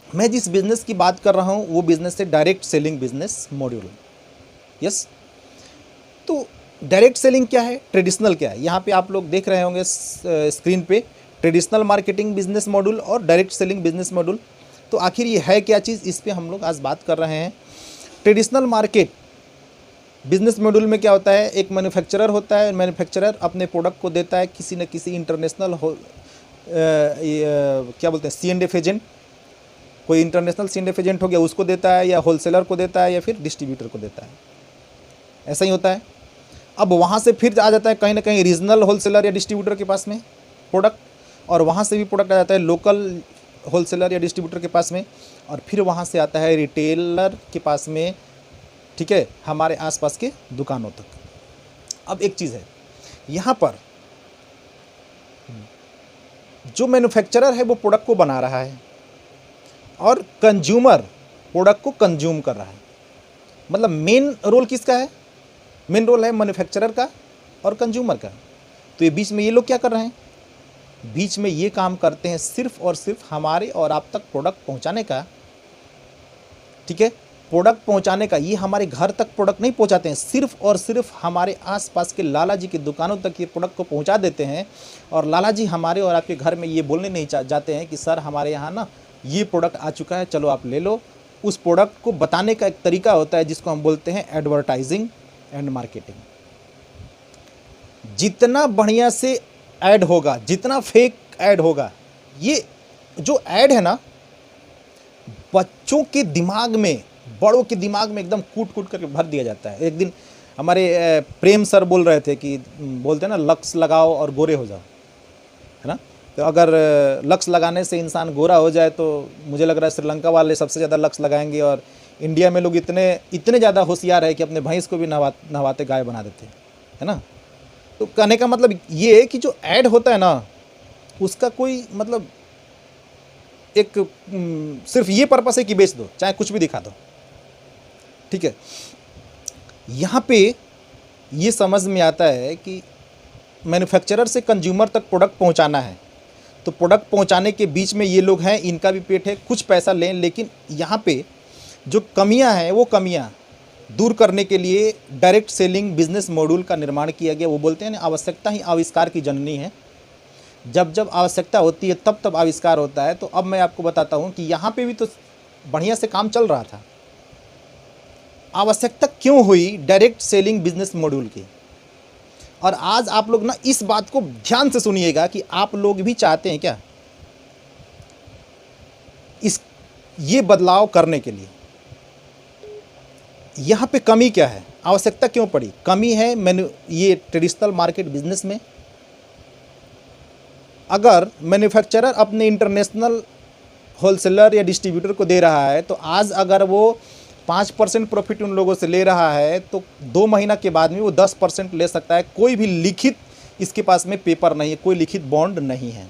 मैं जिस बिज़नेस की बात कर रहा हूँ वो बिज़नेस है direct selling business module. Yes. तो डायरेक्ट सेलिंग क्या है, ट्रेडिशनल क्या है, यहाँ पे आप लोग देख रहे होंगे स्क्रीन पे, ट्रेडिशनल मार्केटिंग बिजनेस मॉड्यूल और डायरेक्ट सेलिंग बिजनेस मॉड्यूल। तो आखिर ये है क्या चीज़, इस पे हम लोग आज बात कर रहे हैं। ट्रेडिशनल मार्केट बिजनेस मॉड्यूल में क्या होता है, एक मैन्युफैक्चरर होता है, मैन्युफैक्चरर अपने प्रोडक्ट को देता है किसी न किसी इंटरनेशनल क्या बोलते हैं C&F एजेंट, कोई इंटरनेशनल C&F एजेंट हो गया उसको देता है, या होलसेलर को देता है, या फिर डिस्ट्रीब्यूटर को देता है। ऐसा ही होता है। अब वहाँ से फिर आ जाता है कहीं ना कहीं रीजनल होलसेलर या डिस्ट्रीब्यूटर के पास में प्रोडक्ट, और वहाँ से भी प्रोडक्ट आ जाता है लोकल होलसेलर या डिस्ट्रीब्यूटर के पास में, और फिर वहाँ से आता है रिटेलर के पास में, ठीक है, हमारे आसपास के दुकानों तक। अब एक चीज़ है यहाँ पर, जो मैन्युफैक्चरर है वो प्रोडक्ट को बना रहा है और कंज्यूमर प्रोडक्ट को कंज्यूम कर रहा है। मतलब मेन रोल किसका है, मेन रोल है मैन्युफैक्चरर का और कंज्यूमर का। तो ये बीच में ये लोग क्या कर रहे हैं, बीच में ये काम करते हैं सिर्फ और सिर्फ हमारे और आप तक प्रोडक्ट पहुंचाने का। ठीक है, प्रोडक्ट पहुंचाने का। ये हमारे घर तक प्रोडक्ट नहीं पहुंचाते हैं, सिर्फ और सिर्फ हमारे आसपास के लाला जी की दुकानों तक ये प्रोडक्ट को पहुंचा देते हैं। और लाला जी हमारे और आपके घर में ये बोलने नहीं जाते हैं कि सर हमारे यहाँ ना ये प्रोडक्ट आ चुका है, चलो आप ले लो। उस प्रोडक्ट को बताने का एक तरीका होता है जिसको हम बोलते हैं एडवर्टाइजिंग एंड मार्केटिंग। जितना बढ़िया से ऐड होगा, जितना फेक ऐड होगा, ये जो ऐड है ना बच्चों के दिमाग में, बड़ों के दिमाग में एकदम कूट कूट करके भर दिया जाता है। एक दिन हमारे प्रेम सर बोल रहे थे कि बोलते हैं ना लक्स लगाओ और गोरे हो जाओ, है ना। तो अगर लक्स लगाने से इंसान गोरा हो जाए तो मुझे लग रहा है श्रीलंका वाले सबसे ज़्यादा लक्स लगाएंगे, और इंडिया में लोग इतने ज़्यादा होशियार है कि अपने भैंस को भी नहवाते गाय बना देते हैं, है ना। तो कहने का मतलब ये है कि जो ऐड होता है ना उसका कोई मतलब एक सिर्फ ये पर्पस है कि बेच दो, चाहे कुछ भी दिखा दो। ठीक है, यहाँ पे ये समझ में आता है कि मैन्युफैक्चरर से कंज्यूमर तक प्रोडक्ट पहुँचाना है, तो प्रोडक्ट पहुँचाने के बीच में ये लोग हैं, इनका भी पेट है, कुछ पैसा लें। लेकिन यहाँ पे जो कमियाँ हैं वो कमियाँ दूर करने के लिए डायरेक्ट सेलिंग बिजनेस मॉड्यूल का निर्माण किया गया। वो बोलते हैं ना आवश्यकता ही आविष्कार की जननी है। जब जब आवश्यकता होती है तब तब आविष्कार होता है। तो अब मैं आपको बताता हूँ कि यहाँ पे भी तो बढ़िया से काम चल रहा था। आवश्यकता क्यों हुई डायरेक्ट सेलिंग बिजनेस मॉड्यूल की, और आज आप लोग ना इस बात को ध्यान से सुनिएगा कि आप लोग भी चाहते हैं क्या ये बदलाव करने के लिए। यहाँ पे कमी क्या है, आवश्यकता क्यों पड़ी, कमी है ये ट्रेडिशनल मार्केट बिजनेस में। अगर मैन्युफैक्चरर अपने इंटरनेशनल होलसेलर या डिस्ट्रीब्यूटर को दे रहा है, तो आज अगर वो 5% प्रॉफिट उन लोगों से ले रहा है तो 2 महीना के बाद में वो 10% ले सकता है। कोई भी लिखित इसके पास में पेपर नहीं है, कोई लिखित बॉन्ड नहीं है।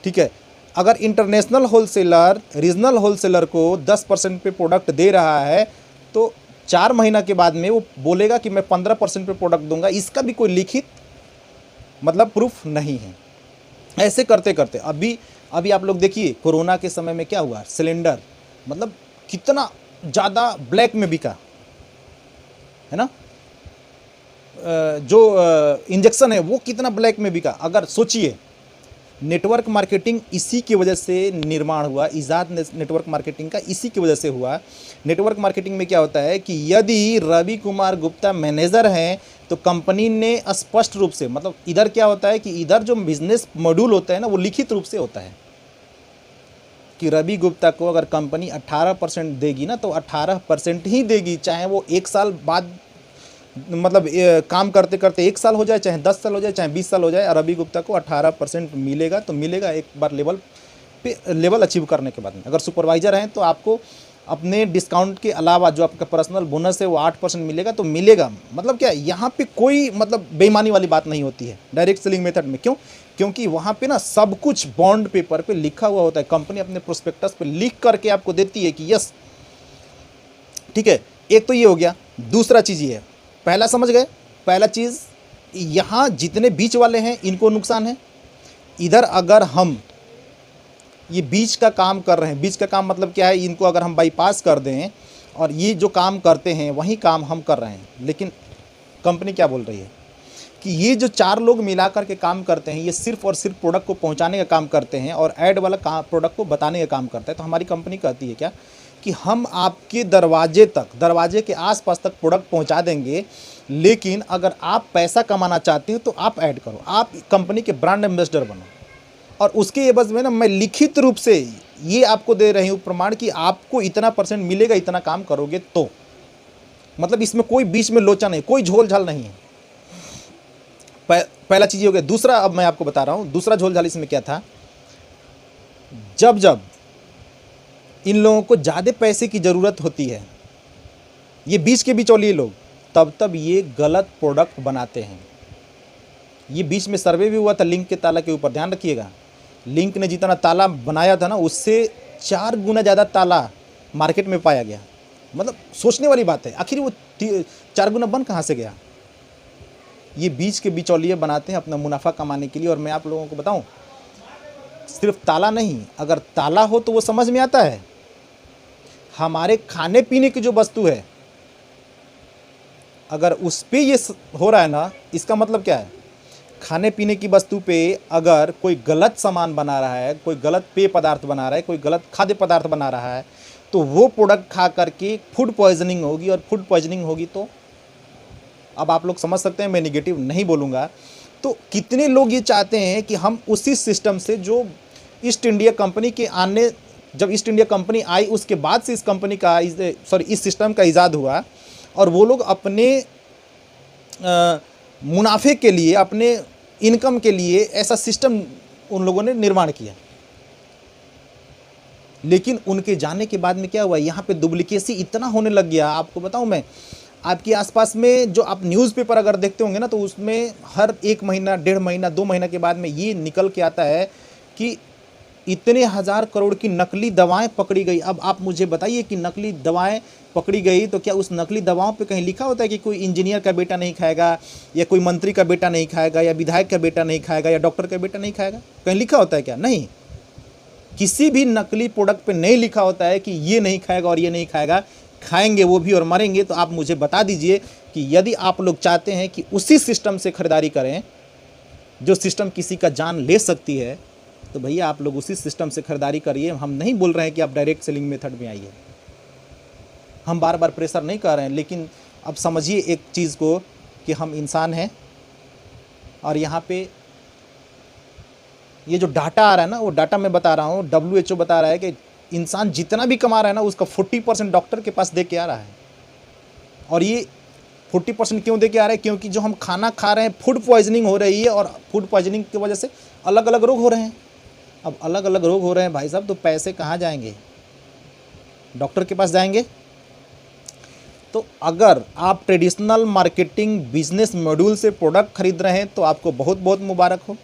ठीक है, अगर इंटरनेशनल होलसेलर रीजनल होलसेलर को 10% पे प्रोडक्ट दे रहा है तो 4 महीना के बाद में वो बोलेगा कि मैं 15% पे प्रोडक्ट दूंगा। इसका भी कोई लिखित मतलब प्रूफ नहीं है। ऐसे करते करते अभी आप लोग देखिए कोरोना के समय में क्या हुआ, सिलेंडर मतलब कितना ज़्यादा ब्लैक में बिका, है ना। जो इंजेक्शन है वो कितना ब्लैक में बिका। अगर सोचिए, नेटवर्क मार्केटिंग इसी की वजह से निर्माण हुआ, इजाद नेटवर्क मार्केटिंग का इसी की वजह से हुआ। नेटवर्क मार्केटिंग में क्या होता है कि यदि रवि कुमार गुप्ता मैनेजर हैं तो कंपनी ने स्पष्ट रूप से, मतलब इधर क्या होता है कि इधर जो बिजनेस मॉड्यूल होता है ना वो लिखित रूप से होता है कि रवि गुप्ता को अगर कंपनी 18% देगी ना तो 18% ही देगी, चाहे वो 1 साल बाद मतलब काम करते करते 1 साल हो जाए, चाहे 10 साल हो जाए, चाहे 20 साल हो जाए, रवि गुप्ता को 18% मिलेगा तो मिलेगा एक बार लेवल अचीव करने के बाद में। अगर सुपरवाइजर हैं तो आपको अपने डिस्काउंट के अलावा जो आपका पर्सनल बोनस है वो 8% मिलेगा तो मिलेगा। मतलब क्या, यहाँ पे कोई मतलब बेईमानी वाली बात नहीं होती है डायरेक्ट सेलिंग मेथड में। क्यों? क्योंकि वहाँ पे ना सब कुछ बॉन्ड पेपर पे लिखा हुआ होता है। कंपनी अपने प्रोस्पेक्टस पे लिख करके आपको देती है कि यस, ठीक है। एक तो ये हो गया। दूसरा चीज़ ये है, पहला समझ गए, पहला चीज़ यहाँ जितने बीच वाले हैं इनको नुकसान है। इधर अगर हम ये बीच का काम कर रहे हैं। बीच का काम मतलब क्या है, इनको अगर हम बाईपास कर दें और ये जो काम करते हैं वही काम हम कर रहे हैं। लेकिन कंपनी क्या बोल रही है कि ये जो 4 लोग मिलाकर के काम करते हैं, ये सिर्फ और सिर्फ प्रोडक्ट को पहुंचाने का काम करते हैं और ऐड वाला काम प्रोडक्ट को बताने का काम करता है। तो हमारी कंपनी कहती है क्या कि हम आपके दरवाजे तक, दरवाजे के आसपास तक प्रोडक्ट पहुंचा देंगे, लेकिन अगर आप पैसा कमाना चाहते हो तो आप ऐड करो, आप कंपनी के ब्रांड एम्बेसडर बनो। और उसके एवज में ना मैं लिखित रूप से ये आपको दे रही हूँ प्रमाण कि आपको इतना % मिलेगा, इतना काम करोगे तो। मतलब इसमें कोई बीच में लोचा नहीं, कोई झोल झाल नहीं है। पहला चीज़ हो गया। दूसरा अब मैं आपको बता रहा हूँ, दूसरा झोल झाल इसमें क्या था, जब जब इन लोगों को ज़्यादा पैसे की ज़रूरत होती है, ये बीच के बिचौलिए लोग, तब तब ये गलत प्रोडक्ट बनाते हैं। ये बीच में सर्वे भी हुआ था लिंक के ताला के ऊपर, ध्यान रखिएगा। लिंक ने जितना ताला बनाया था ना, उससे 4 गुना ज़्यादा ताला मार्केट में पाया गया। मतलब सोचने वाली बात है, आखिर वो 4 गुना बन कहाँ से गया। ये बीच के बिचौलिए बनाते हैं अपना मुनाफा कमाने के लिए। और मैं आप लोगों को बताऊं, सिर्फ ताला नहीं, अगर ताला हो तो वो समझ में आता है। हमारे खाने पीने की जो वस्तु है, अगर उस पे ये हो रहा है ना, इसका मतलब क्या है, खाने पीने की वस्तु पे अगर कोई गलत सामान बना रहा है, कोई गलत पेय पदार्थ बना रहा है, कोई गलत खाद्य पदार्थ बना रहा है, तो वो प्रोडक्ट खा करके फूड पॉइजनिंग होगी। और फूड पॉइजनिंग होगी तो अब आप लोग समझ सकते हैं, मैं नेगेटिव नहीं बोलूँगा। तो कितने लोग ये चाहते हैं कि हम उसी सिस्टम से जो ईस्ट इंडिया कंपनी के आने, जब ईस्ट इंडिया कंपनी आई उसके बाद से इस कंपनी का इस सिस्टम का ईजाद हुआ, और वो लोग अपने मुनाफे के लिए, अपने इनकम के लिए ऐसा सिस्टम उन लोगों ने निर्माण किया। लेकिन उनके जाने के बाद में क्या हुआ, यहाँ पे डुप्लीकेसी इतना होने लग गया। आपको बताऊं मैं, आपके आसपास में जो आप न्यूज़पेपर अगर देखते होंगे ना, तो उसमें हर 1 महीना, 1.5 महीना, 2 महीना के बाद में ये निकल के आता है कि इतने 1000 करोड़ की नकली दवाएं पकड़ी गई। अब आप मुझे बताइए कि नकली दवाएं पकड़ी गई तो क्या उस नकली दवाओं पे कहीं लिखा होता है कि कोई इंजीनियर का बेटा नहीं खाएगा, या कोई मंत्री का बेटा नहीं खाएगा, या विधायक का बेटा नहीं खाएगा, या डॉक्टर का बेटा नहीं खाएगा? कहीं लिखा होता है क्या? नहीं। किसी भी नकली प्रोडक्ट पे नहीं लिखा होता है कि ये नहीं खाएगा और ये नहीं खाएगा, खाएंगे वो भी और मरेंगे। तो आप मुझे बता दीजिए कि यदि आप लोग चाहते हैं कि उसी सिस्टम से खरीदारी करें जो सिस्टम किसी का जान ले सकती है, तो भैया आप लोग उसी सिस्टम से खरीदारी करिए। हम नहीं बोल रहे हैं कि आप डायरेक्ट सेलिंग मेथड में आइए, हम बार बार प्रेशर नहीं कर रहे हैं। लेकिन अब समझिए एक चीज़ को कि हम इंसान हैं, और यहाँ पे ये जो डाटा आ रहा है ना, वो डाटा मैं बता रहा हूँ, WHO बता रहा है कि इंसान जितना भी कमा रहा है ना, उसका 40% डॉक्टर के पास दे के आ रहा है। और ये 40% क्यों दे के आ रहा है? क्योंकि जो हम खाना खा रहे हैं, फूड पॉइजनिंग हो रही है, और फूड पॉइजनिंग की वजह से अलग अलग रोग हो रहे हैं। अब अलग अलग रोग हो रहे हैं भाई साहब, तो पैसे कहाँ जाएंगे? डॉक्टर के पास जाएंगे। तो अगर आप ट्रेडिशनल मार्केटिंग बिजनेस मॉड्यूल से प्रोडक्ट खरीद रहे हैं तो आपको बहुत बहुत मुबारक हो।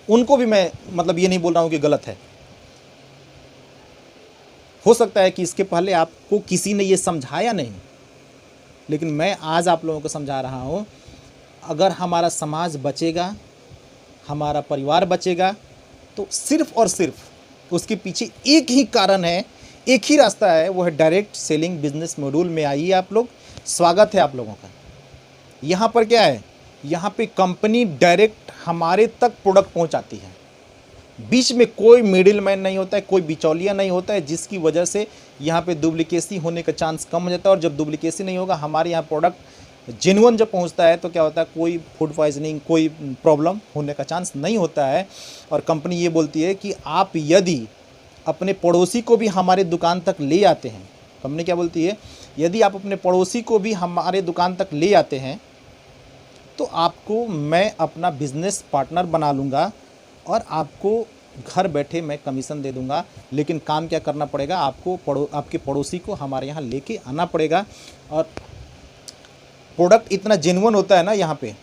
उनको भी मैं मतलब ये नहीं बोल रहा हूँ कि गलत है। हो सकता है कि इसके पहले आपको किसी ने ये समझाया नहीं, लेकिन मैं आज आप लोगों को समझा रहा हूँ। अगर हमारा समाज बचेगा, हमारा परिवार बचेगा, तो सिर्फ और सिर्फ उसके पीछे एक ही कारण है, एक ही रास्ता है, वो है डायरेक्ट सेलिंग बिजनेस मॉड्यूल में आइए आप लोग। स्वागत है आप लोगों का। यहाँ पर क्या है, यहाँ पे कंपनी डायरेक्ट हमारे तक प्रोडक्ट पहुँचाती है। बीच में कोई मिडिल मैन नहीं होता है, कोई बिचौलिया नहीं होता है, जिसकी वजह से यहाँ पे डुप्लीकेसी होने का चांस कम हो जाता है। और जब डुप्लीकेसी नहीं होगा, हमारे यहाँ प्रोडक्ट जेन्युइन जब पहुँचता है, तो क्या होता है, कोई फूड पॉइजनिंग, कोई प्रॉब्लम होने का चांस नहीं होता है। और कंपनी ये बोलती है कि आप यदि अपने पड़ोसी को भी हमारे दुकान तक ले आते हैं, कंपनी क्या बोलती है, यदि आप अपने पड़ोसी को भी हमारे दुकान तक ले आते हैं तो आपको मैं अपना बिजनेस पार्टनर बना लूँगा और आपको घर बैठे मैं कमीशन दे दूंगा। लेकिन काम क्या करना पड़ेगा, आपको आपके पड़ोसी को हमारे यहाँ लेके आना पड़ेगा। और प्रोडक्ट इतना जेन्युइन होता है ना, यहाँ पे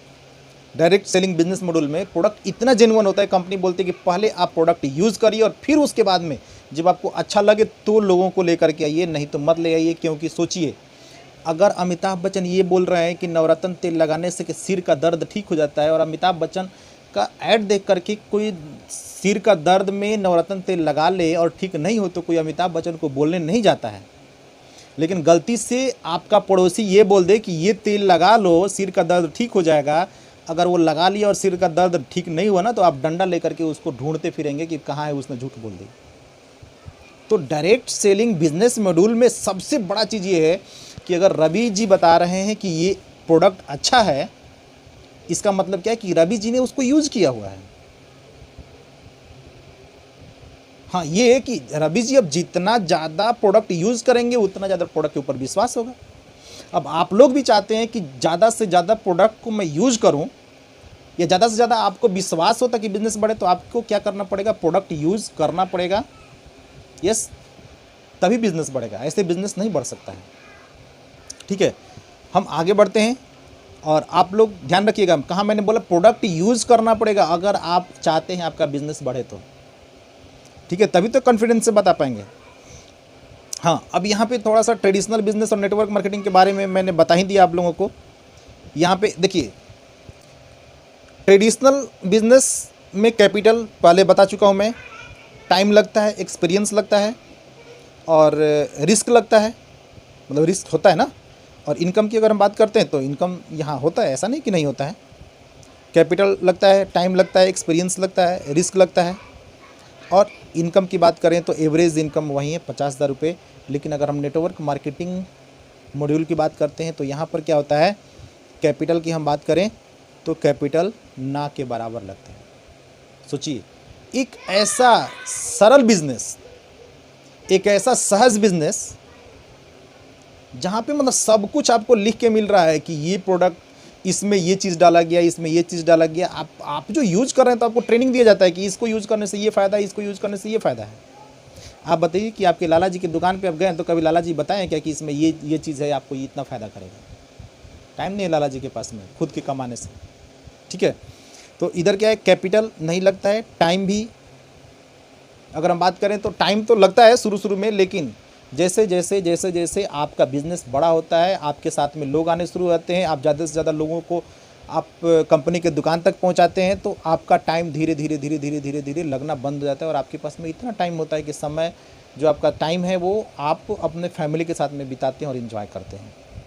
डायरेक्ट सेलिंग बिजनेस मॉड्यूल में प्रोडक्ट इतना जेन्युइन होता है, कंपनी बोलती है कि पहले आप प्रोडक्ट यूज़ करिए और फिर उसके बाद में जब आपको अच्छा लगे तो लोगों को लेकर के आइए, नहीं तो मत ले आइए। क्योंकि सोचिए, अगर अमिताभ बच्चन ये बोल रहे हैं कि नवरत्न तेल लगाने से कि सिर का दर्द ठीक हो जाता है, और अमिताभ बच्चन का ऐड देख करके कोई सिर का दर्द में नवरत्न तेल लगा ले और ठीक नहीं हो तो कोई अमिताभ बच्चन को बोलने नहीं जाता है। लेकिन गलती से आपका पड़ोसी ये बोल दे कि ये तेल लगा लो, सिर का दर्द ठीक हो जाएगा, अगर वो लगा लिया और सिर का दर्द ठीक नहीं हुआ ना, तो आप डंडा लेकर के उसको ढूंढते फिरेंगे कि कहाँ है, उसने झूठ बोल दी। तो डायरेक्ट सेलिंग बिजनेस मॉड्यूल में सबसे बड़ा चीज़ ये है कि अगर रवि जी बता रहे हैं कि ये प्रोडक्ट अच्छा है, इसका मतलब क्या है कि रवि जी ने उसको यूज़ किया हुआ है। हाँ, ये है कि रवि जी अब जितना ज़्यादा प्रोडक्ट यूज़ करेंगे उतना ज़्यादा प्रोडक्ट के ऊपर विश्वास होगा। अब आप लोग भी चाहते हैं कि ज़्यादा से ज़्यादा प्रोडक्ट को मैं यूज़ करूं, या ज़्यादा से ज़्यादा आपको विश्वास होता कि बिज़नेस बढ़े, तो आपको क्या करना पड़ेगा, प्रोडक्ट यूज़ करना पड़ेगा। यस, तभी बिज़नेस बढ़ेगा, ऐसे बिज़नेस नहीं बढ़ सकता है। ठीक है, हम आगे बढ़ते हैं और आप लोग ध्यान रखिएगा, कहाँ मैंने बोला प्रोडक्ट यूज़ करना पड़ेगा अगर आप चाहते हैं आपका बिज़नेस बढ़े तो। ठीक है, तभी तो कॉन्फिडेंस से बता पाएंगे। हाँ, अब यहाँ पे थोड़ा सा ट्रेडिशनल बिजनेस और नेटवर्क मार्केटिंग के बारे में मैंने बता ही दिया आप लोगों को। यहाँ पे देखिए, ट्रेडिशनल बिजनेस में कैपिटल पहले बता चुका हूँ मैं, टाइम लगता है, एक्सपीरियंस लगता है और रिस्क लगता है, मतलब रिस्क होता है ना। और इनकम की अगर हम बात करते हैं तो इनकम यहाँ होता है, ऐसा नहीं कि नहीं होता है। कैपिटल लगता है, टाइम लगता है, एक्सपीरियंस लगता है, रिस्क लगता है। और इनकम की बात करें तो एवरेज इनकम वही है 50,000 रुपये। लेकिन अगर हम नेटवर्क मार्केटिंग मॉड्यूल की बात करते हैं तो यहाँ पर क्या होता है, कैपिटल की हम बात करें तो कैपिटल ना के बराबर लगते हैं। सोचिए, एक ऐसा सरल बिजनेस, एक ऐसा सहज बिजनेस जहाँ पे मतलब सब कुछ आपको लिख के मिल रहा है कि ये प्रोडक्ट, इसमें ये चीज़ डाला गया, इसमें ये चीज़ डाला गया। आप जो यूज़ कर रहे हैं तो आपको ट्रेनिंग दिया जाता है कि इसको यूज़ करने से ये फ़ायदा है, इसको यूज़ करने से ये फ़ायदा है। आप बताइए कि आपके लाला जी की दुकान पे आप गए तो कभी लाला जी बताएं क्या कि इसमें ये चीज़ है, आपको ये इतना फ़ायदा करेगा? टाइम नहीं है लाला जी के पास में खुद के कमाने से। ठीक है, तो इधर क्या है, कैपिटल नहीं लगता है, टाइम भी अगर हम बात करें तो टाइम तो लगता है शुरू में, लेकिन जैसे जैसे आपका बिज़नेस बड़ा होता है, आपके साथ में लोग आने शुरू होते हैं, आप ज़्यादा से ज़्यादा लोगों को आप कंपनी के दुकान तक पहुंचाते हैं, तो आपका टाइम धीरे धीरे लगना बंद हो जाता है और आपके पास में इतना टाइम होता है कि समय जो आपका टाइम है वो आप अपने फैमिली के साथ में बिताते हैं और इन्जॉय करते हैं।